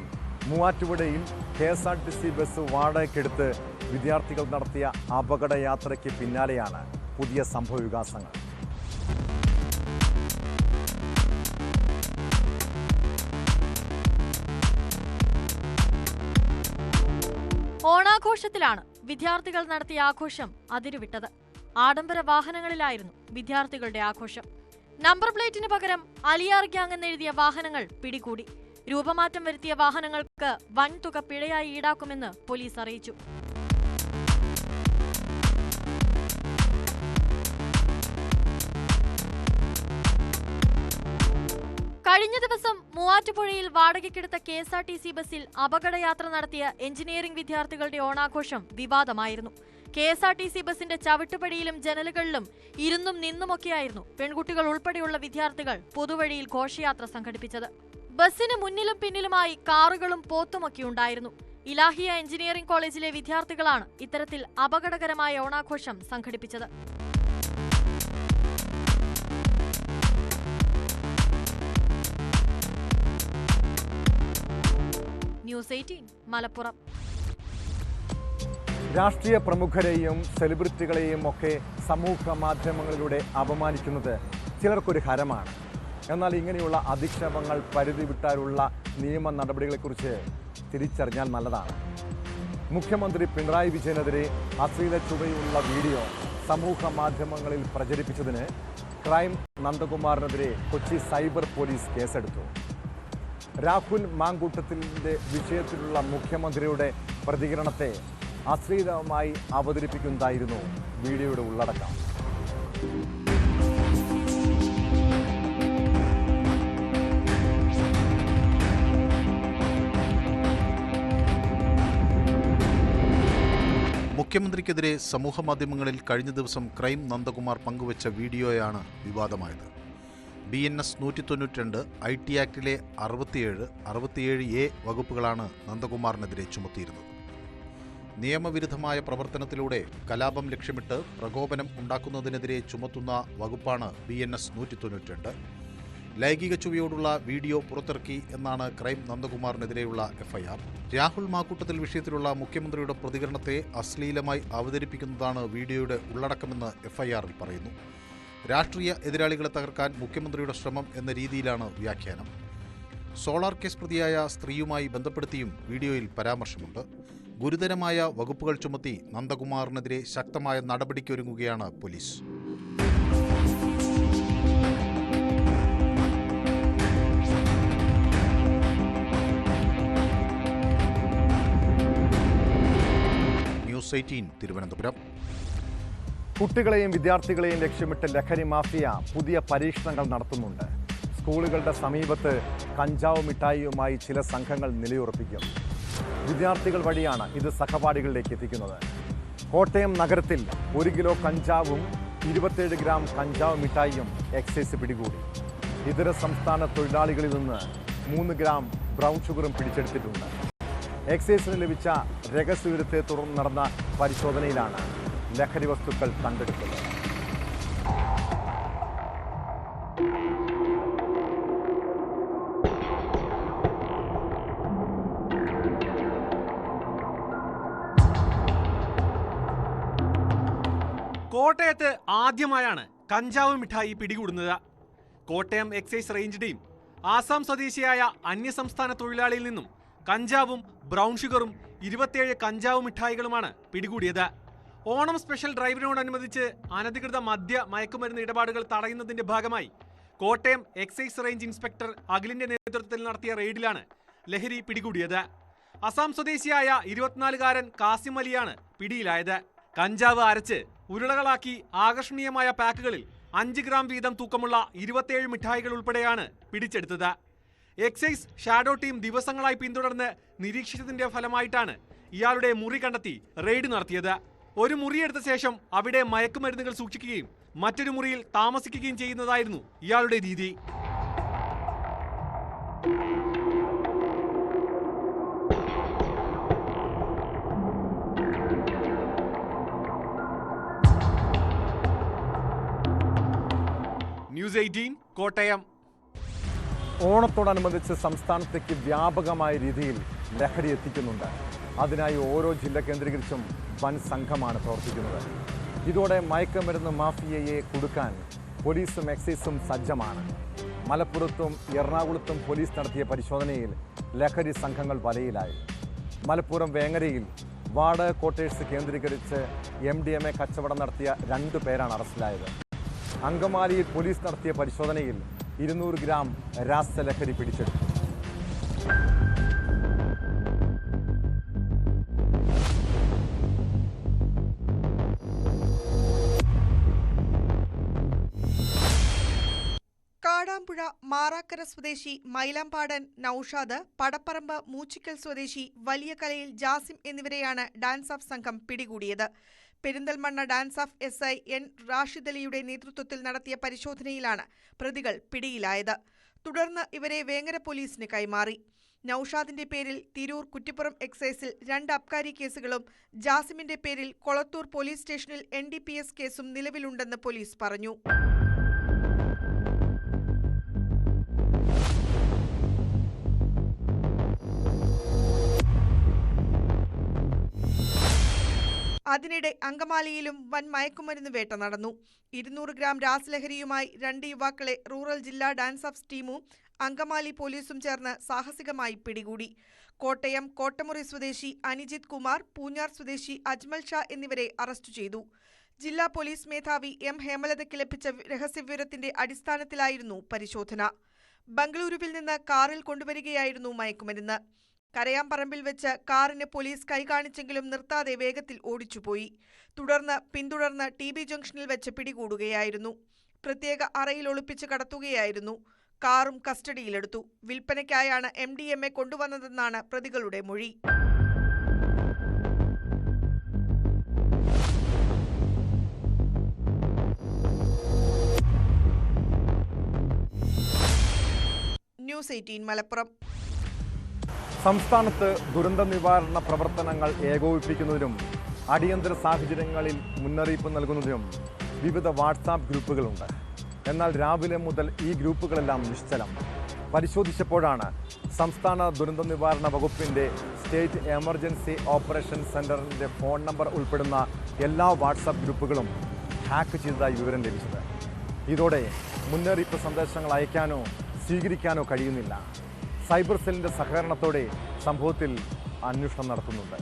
മൂവാറ്റുപുഴയിൽ KSRTC ബസ് വാടകയ്ക്കെടുത്ത് വിദ്യാർത്ഥികൾ നടത്തിയ അപകടയാത്രയ്ക്ക് പിന്നാലെയാണ് പുതിയ സംഭവവികാസങ്ങൾ. ഓണാഘോഷത്തിലാണ് വിദ്യാർത്ഥികൾ നടത്തിയ ആഘോഷം അതിരുവിട്ടത്. ആഡംബര വാഹനങ്ങളിലായിരുന്നു വിദ്യാർത്ഥികളുടെ ആഘോഷം. നമ്പർ പ്ലേറ്റിന് പകരം അലിയാർ ഗ്യാങ് എന്നെഴുതിയ വാഹനങ്ങൾ പിടികൂടി. രൂപമാറ്റം വരുത്തിയ വാഹനങ്ങൾക്ക് വൻതുക പിഴയായി ഈടാക്കുമെന്ന് പോലീസ് അറിയിച്ചു. കഴിഞ്ഞ ദിവസം മൂവാറ്റുപുഴയിൽ വാടകയ്ക്കെടുത്ത KSRTC ബസ്സിൽ അപകടയാത്ര നടത്തിയ എഞ്ചിനീയറിംഗ് വിദ്യാർത്ഥികളുടെ ഓണാഘോഷം വിവാദമായിരുന്നു. KSRTC ബസിന്റെ ചവിട്ടുപടിയിലും ജനലുകളിലും ഇരുന്നും നിന്നുമൊക്കെയായിരുന്നു പെൺകുട്ടികൾ ഉൾപ്പെടെയുള്ള വിദ്യാർത്ഥികൾ പൊതുവഴിയിൽ ഘോഷയാത്ര സംഘടിപ്പിച്ചത്. ബസ്സിന് മുന്നിലും പിന്നിലുമായി കാറുകളും പോത്തുമൊക്കെ ഉണ്ടായിരുന്നു. ഇലാഹിയ എഞ്ചിനീയറിംഗ് കോളേജിലെ വിദ്യാർത്ഥികളാണ് ഇത്തരത്തിൽ അപകടകരമായ ഓണാഘോഷം സംഘടിപ്പിച്ചത്. ന്യൂസ് 18 മലപ്പുറം. രാഷ്ട്രീയ പ്രമുഖരെയും സെലിബ്രിറ്റികളെയും ഒക്കെ സമൂഹ മാധ്യമങ്ങളിലൂടെ അപമാനിക്കുന്നത് ചിലർക്കൊരു ഹരമാണ്. എന്നാൽ ഇങ്ങനെയുള്ള അധിക്ഷേപങ്ങൾ പരിധി വിട്ടാലുള്ള നിയമ നടപടികളെക്കുറിച്ച് തിരിച്ചറിഞ്ഞാൽ നല്ലതാണ്. മുഖ്യമന്ത്രി പിണറായി വിജയനെതിരെ അശ്ലീല ചുവയുള്ള വീഡിയോ സമൂഹ മാധ്യമങ്ങളിൽ പ്രചരിപ്പിച്ചതിന് ക്രൈം നന്ദകുമാറിനെതിരെ കൊച്ചി സൈബർ പോലീസ് കേസെടുത്തു. രാഹുൽ മാങ്കൂട്ടത്തിൻ്റെ വിഷയത്തിലുള്ള മുഖ്യമന്ത്രിയുടെ പ്രതികരണത്തെ അശ്ലീലമായി അവതരിപ്പിക്കുന്നതായിരുന്നു വീഡിയോയുടെ ഉള്ളടക്കം. മുഖ്യമന്ത്രിക്കെതിരെ സമൂഹമാധ്യമങ്ങളിൽ കഴിഞ്ഞ ദിവസം ക്രൈം നന്ദകുമാർ പങ്കുവച്ച വീഡിയോയാണ് വിവാദമായത്. BNS 192 IT ആക്ടിലെ 67, 67A വകുപ്പുകളാണ് നന്ദകുമാറിനെതിരെ ചുമത്തിയിരുന്നത്. നിയമവിരുദ്ധമായ പ്രവർത്തനത്തിലൂടെ കലാപം ലക്ഷ്യമിട്ട് പ്രകോപനം ഉണ്ടാക്കുന്നതിനെതിരെ ചുമത്തുന്ന വകുപ്പാണ് BNS 192. ലൈംഗിക ചുവയോടുള്ള വീഡിയോ പുറത്തിറക്കി എന്നാണ് ക്രൈം നന്ദകുമാറിനെതിരെയുള്ള FIR. രാഹുൽ മാക്കൂട്ടത്തിൽ വിഷയത്തിലുള്ള മുഖ്യമന്ത്രിയുടെ പ്രതികരണത്തെ അശ്ലീലമായി അവതരിപ്പിക്കുന്നതാണ് വീഡിയോയുടെ ഉള്ളടക്കമെന്ന് FIR-ൽ പറയുന്നു. രാഷ്ട്രീയ എതിരാളികളെ തകർക്കാൻ മുഖ്യമന്ത്രിയുടെ ശ്രമം എന്ന രീതിയിലാണ് വ്യാഖ്യാനം. സോളാർ കേസ് പ്രതിയായ സ്ത്രീയുമായി ബന്ധപ്പെടുത്തിയും വീഡിയോയിൽ പരാമർശമുണ്ട്. ഗുരുതരമായ വകുപ്പുകൾ ചുമത്തി നന്ദകുമാറിനെതിരെ ശക്തമായ നടപടിക്കൊരുങ്ങുകയാണ് പോലീസ്. ന്യൂസ് 18 തിരുവനന്തപുരം. കുട്ടികളെയും വിദ്യാർത്ഥികളെയും ലക്ഷ്യമിട്ട് ലഹരി മാഫിയ പുതിയ പരീക്ഷണങ്ങൾ നടത്തുന്നുണ്ട്. സ്കൂളുകളുടെ സമീപത്ത് കഞ്ചാവ് മിഠായിയുമായി ചില സംഘങ്ങൾ നിലയുറപ്പിക്കും. വിദ്യാർത്ഥികൾ വഴിയാണ് ഇത് സഹപാഠികളിലേക്ക് എത്തിക്കുന്നത്. കോട്ടയം നഗരത്തിൽ 1 കിലോ കഞ്ചാവും 27 ഗ്രാം കഞ്ചാവ് മിഠായിയും എക്സൈസ് പിടികൂടി. ഇതര സംസ്ഥാന തൊഴിലാളികളിൽ നിന്ന് 3 ഗ്രാം ബ്രൗൺ ഷുഗറും പിടിച്ചെടുത്തിട്ടുണ്ട്. എക്സൈസിന് ലഭിച്ച രഹസ്യവിവരത്തെ തുടർന്ന് നടന്ന പരിശോധനയിലാണ് ലഹരി വസ്തുക്കൾ കണ്ടെടുത്തത്. കോട്ടയത്ത് ആദ്യമായാണ് കഞ്ചാവ് മിഠായി പിടികൂടുന്നത്. Kottayam excise range team Assam സ്വദേശിയായ അന്യസംസ്ഥാന തൊഴിലാളിയിൽ നിന്നും കഞ്ചാവും ബ്രൗൺ ഷുഗറും 27 കഞ്ചാവ് മിഠായികളുമാണ് പിടികൂടിയത്. ഓണം സ്പെഷ്യൽ ഡ്രൈവിനോടനുബന്ധിച്ച് അനധികൃത മദ്യ മയക്കുമരുന്ന് ഇടപാടുകൾ തടയുന്നതിന്റെ ഭാഗമായി കോട്ടയം എക്സൈസ് റേഞ്ച് ഇൻസ്പെക്ടർ അഖിലിന്റെ നേതൃത്വത്തിൽ നടത്തിയ റെയ്ഡിലാണ് ലഹരി പിടികൂടിയത്. അസാം സ്വദേശിയായ 24-കാരൻ കാസിം അലിയാണ് പിടിയിലായത്. കഞ്ചാവ് അരച്ച് ഉരുളകളാക്കി ആകർഷണീയമായ പാക്കുകളിൽ 5 ഗ്രാം വീതം തൂക്കമുള്ള 27 മിഠായികൾ ഉൾപ്പെടെയാണ് പിടിച്ചെടുത്തത്. എക്സൈസ് ഷാഡോ ടീം ദിവസങ്ങളായി പിന്തുടർന്ന് നിരീക്ഷിച്ചതിന്റെ ഫലമായിട്ടാണ് ഇയാളുടെ മുറി കണ്ടെത്തി റെയ്ഡ് നടത്തിയത്. ഒരു മുറിയെടുത്ത ശേഷം അവിടെ മയക്കുമരുന്നുകൾ സൂക്ഷിക്കുകയും മറ്റൊരു മുറിയിൽ താമസിക്കുകയും ചെയ്യുന്നതായിരുന്നു ഇയാളുടെ രീതി. ന്യൂസ് 18 കോട്ടയം. ഓണത്തോടനുബന്ധിച്ച് സംസ്ഥാനത്തേക്ക് വ്യാപകമായ രീതിയിൽ ലഹരി എത്തിക്കുന്നുണ്ട്. അതിനായി ഓരോ ജില്ല കേന്ദ്രീകരിച്ചും വൻ സംഘമാണ് പ്രവർത്തിക്കുന്നത്. ഇതോടെ മയക്കുമരുന്ന് മാഫിയയെ കുടുക്കാൻ പോലീസും എക്സൈസും സജ്ജമാണ്. മലപ്പുറത്തും എറണാകുളത്തും പോലീസ് നടത്തിയ പരിശോധനയിൽ ലഹരി സംഘങ്ങൾ വലയിലായി. മലപ്പുറം വേങ്ങരയിൽ വാടക ക്വാർട്ടേഴ്സ് കേന്ദ്രീകരിച്ച് MDMA കച്ചവടം നടത്തിയ 2 പേരാണ് അറസ്റ്റിലായത്. അങ്കമാലിയിൽ പോലീസ് നടത്തിയ പരിശോധനയിൽ 200 ഗ്രാം രാസലഹരി പിടിച്ചെടുത്തു. കാടാമ്പുഴ മാറാക്കര സ്വദേശി മൈലാമ്പാടൻ നൌഷാദ്, പടപ്പറമ്പ് മൂച്ചിക്കൽ സ്വദേശി വലിയ കലയിൽ ജാസിം എന്നിവരെയാണ് ഡാൻസ് ഓഫ് സംഘം പിടികൂടിയത്. Perinthalmanna dance of SI N Rashid അലിയുടെ നേതൃത്വത്തിൽ നടത്തിയ പരിശോധനയിലാണ് പ്രതികൾ പിടിയിലായത്. തുടർന്ന് ഇവരെ വേങ്ങര പോലീസിന് കൈമാറി. നൌഷാദിന്റെ പേരിൽ തിരൂർ കുറ്റിപ്പുറം എക്സൈസിൽ 2 അബ്കാരി കേസുകളും ജാസിമിന്റെ പേരിൽ കൊളത്തൂർ പോലീസ് സ്റ്റേഷനിൽ NDPS കേസും നിലവിലുണ്ടെന്ന് പോലീസ് പറഞ്ഞു. അതിനിടെ അങ്കമാലിയിലും വൻ മയക്കുമരുന്ന് വേട്ട നടന്നു. 200 ഗ്രാം രാസലഹരിയുമായി 2 യുവാക്കളെ റൂറൽ ജില്ലാ ഡാൻസ് ഓഫ് ടീമും അങ്കമാലി പോലീസും ചേർന്ന് സാഹസികമായി പിടികൂടി. കോട്ടയം കോട്ടമുറി സ്വദേശി അനിജിത് കുമാർ, പൂഞ്ഞാർ സ്വദേശി അജ്മൽ ഷാ എന്നിവരെ അറസ്റ്റ് ചെയ്തു. ജില്ലാ പോലീസ് മേധാവി M. ഹേമലതയ്ക്ക് ലഭിച്ച രഹസ്യവിവരത്തിന്റെ അടിസ്ഥാനത്തിലായിരുന്നു പരിശോധന. ബംഗളൂരുവിൽ നിന്ന് കാറിൽ കൊണ്ടുവരികയായിരുന്നു മയക്കുമരുന്ന്. കരയാമ്പറമ്പിൽ വെച്ച് കാറിന് പോലീസ് കൈകാണിച്ചെങ്കിലും നിർത്താതെ വേഗത്തിൽ ഓടിച്ചുപോയി. തുടർന്ന് പിന്തുടർന്ന് TB ജംഗ്ഷനിൽ വെച്ച് പിടികൂടുകയായിരുന്നു. പ്രത്യേക അറയിൽ ഒളിപ്പിച്ച് കടത്തുകയായിരുന്നു. കാറും കസ്റ്റഡിയിലെടുത്തു. വിൽപ്പനയ്ക്കായാണ് MDMA കൊണ്ടുവന്നതെന്നാണ് പ്രതികളുടെ മൊഴി. ന്യൂസ് 18 മലപ്പുറം. സംസ്ഥാനത്ത് ദുരന്ത നിവാരണ പ്രവർത്തനങ്ങൾ ഏകോപിപ്പിക്കുന്നതിനും അടിയന്തര സാഹചര്യങ്ങളിൽ മുന്നറിയിപ്പ് നൽകുന്നതിനും വിവിധ വാട്സാപ്പ് ഗ്രൂപ്പുകളുണ്ട്. എന്നാൽ രാവിലെ മുതൽ ഈ ഗ്രൂപ്പുകളെല്ലാം നിശ്ചലം. പരിശോധിച്ചപ്പോഴാണ് സംസ്ഥാന ദുരന്ത നിവാരണ വകുപ്പിൻ്റെ സ്റ്റേറ്റ് എമർജൻസി ഓപ്പറേഷൻ സെൻ്ററിൻ്റെ ഫോൺ നമ്പർ ഉൾപ്പെടുന്ന എല്ലാ വാട്സാപ്പ് ഗ്രൂപ്പുകളും ഹാക്ക് ചെയ്തതായി വിവരം ലഭിച്ചത്. ഇതോടെ മുന്നറിയിപ്പ് സന്ദേശങ്ങൾ അയക്കാനോ സ്വീകരിക്കാനോ കഴിയുന്നില്ല. സൈബർ സെല്ലിൻ്റെ സഹകരണത്തോടെ സംഭവത്തിൽ അന്വേഷണം നടത്തുന്നുണ്ട്.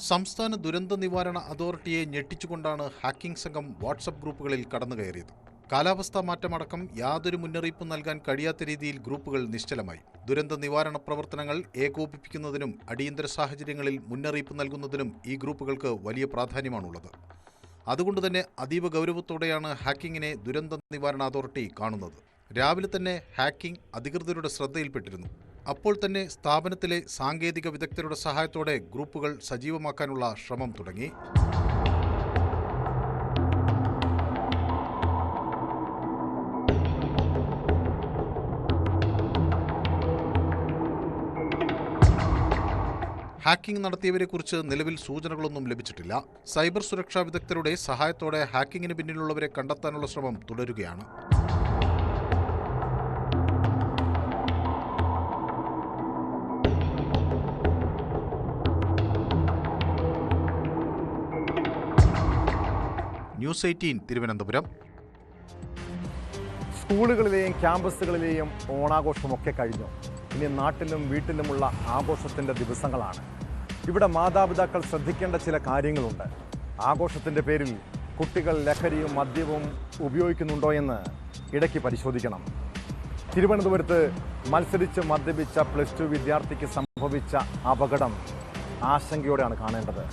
സംസ്ഥാന ദുരന്ത നിവാരണ അതോറിറ്റിയെ ഞെട്ടിച്ചുകൊണ്ടാണ് ഹാക്കിംഗ് സംഘം വാട്സപ്പ് ഗ്രൂപ്പുകളിൽ കടന്നുകയറിയത്. കാലാവസ്ഥാ മാറ്റമടക്കം യാതൊരു മുന്നറിയിപ്പും നൽകാൻ കഴിയാത്ത രീതിയിൽ ഗ്രൂപ്പുകൾ നിശ്ചലമായി. ദുരന്ത നിവാരണ പ്രവർത്തനങ്ങൾ ഏകോപിപ്പിക്കുന്നതിനും അടിയന്തര സാഹചര്യങ്ങളിൽ മുന്നറിയിപ്പ് നൽകുന്നതിനും ഈ ഗ്രൂപ്പുകൾക്ക് വലിയ പ്രാധാന്യമാണുള്ളത്. അതുകൊണ്ട് തന്നെ അതീവ ഗൗരവത്തോടെയാണ് ഹാക്കിങ്ങിനെ ദുരന്ത നിവാരണ അതോറിറ്റി കാണുന്നത്. രാവിലെ തന്നെ ഹാക്കിംഗ് അധികൃതരുടെ ശ്രദ്ധയിൽപ്പെട്ടിരുന്നു. അപ്പോൾ തന്നെ സ്ഥാപനത്തിലെ സാങ്കേതിക വിദഗ്ധരുടെ സഹായത്തോടെ ഗ്രൂപ്പുകൾ സജീവമാക്കാനുള്ള ശ്രമം തുടങ്ങി. ഹാക്കിംഗ് നടത്തിയവരെക്കുറിച്ച് നിലവിൽ സൂചനകളൊന്നും ലഭിച്ചിട്ടില്ല. സൈബർ സുരക്ഷാ വിദഗ്ധരുടെ സഹായത്തോടെ ഹാക്കിങ്ങിന് പിന്നിലുള്ളവരെ കണ്ടെത്താനുള്ള ശ്രമം തുടരുകയാണ്. ന്യൂസ് 18 തിരുവനന്തപുരം. സ്കൂളുകളിലെയും ക്യാമ്പസുകളിലെയും ഓണാഘോഷമൊക്കെ കഴിഞ്ഞു. ഇനി നാട്ടിലും വീട്ടിലുമുള്ള ആഘോഷത്തിൻ്റെ ദിവസങ്ങളാണ്. ഇവിടെ മാതാപിതാക്കൾ ശ്രദ്ധിക്കേണ്ട ചില കാര്യങ്ങളുണ്ട്. ആഘോഷത്തിൻ്റെ പേരിൽ കുട്ടികൾ ലഹരിയും മദ്യവും ഉപയോഗിക്കുന്നുണ്ടോ എന്ന് ഇടയ്ക്ക് പരിശോധിക്കണം. തിരുവനന്തപുരത്ത് മത്സരിച്ച് മദ്യപിച്ച +2 വിദ്യാർത്ഥിക്ക് സംഭവിച്ച അപകടം ആശങ്കയോടെയാണ് കാണേണ്ടത്.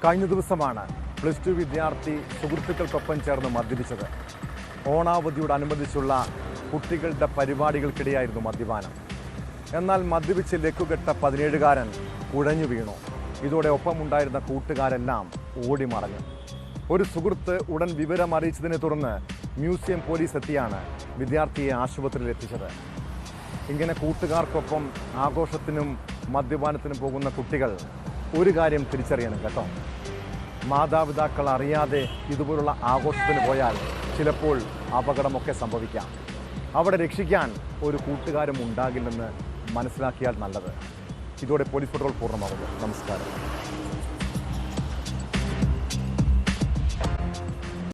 കഴിഞ്ഞ ദിവസമാണ് +2 വിദ്യാർത്ഥി സുഹൃത്തുക്കൾക്കൊപ്പം ചേർന്ന് മദ്യപിച്ചത്. ഓണാവധിയോടനുബന്ധിച്ചുള്ള കുട്ടികളുടെ പരിപാടികൾക്കിടെയായിരുന്നു മദ്യപാനം. എന്നാൽ മദ്യപിച്ച് ലക്കുകെട്ട 17-കാരൻ കുഴഞ്ഞു വീണു. ഇതോടെ ഒപ്പമുണ്ടായിരുന്ന കൂട്ടുകാരെല്ലാം ഓടിമറഞ്ഞു. ഒരു സുഹൃത്ത് ഉടൻ വിവരം അറിയിച്ചതിനെ തുടർന്ന് മ്യൂസിയം പോലീസ് എത്തിയാണ് വിദ്യാർത്ഥിയെ ആശുപത്രിയിൽ എത്തിച്ചത്. ഇങ്ങനെ കൂട്ടുകാർക്കൊപ്പം ആഘോഷത്തിനും മദ്യപാനത്തിനും പോകുന്ന കുട്ടികൾ ഒരു കാര്യം തിരിച്ചറിയണം കേട്ടോ. മാതാപിതാക്കൾ അറിയാതെ ഇതുപോലുള്ള ആഘോഷത്തിന് പോയാൽ ചിലപ്പോൾ അപകടമൊക്കെ സംഭവിക്കാം. അവിടെ രക്ഷിക്കാൻ ഒരു കൂട്ടുകാരും ഉണ്ടാകില്ലെന്ന് മനസ്സിലാക്കിയാൽ നല്ലത്. ഇതോടെ പോലീസ് പട്രോൾ പൂർണ്ണമാകുന്നു. നമസ്കാരം.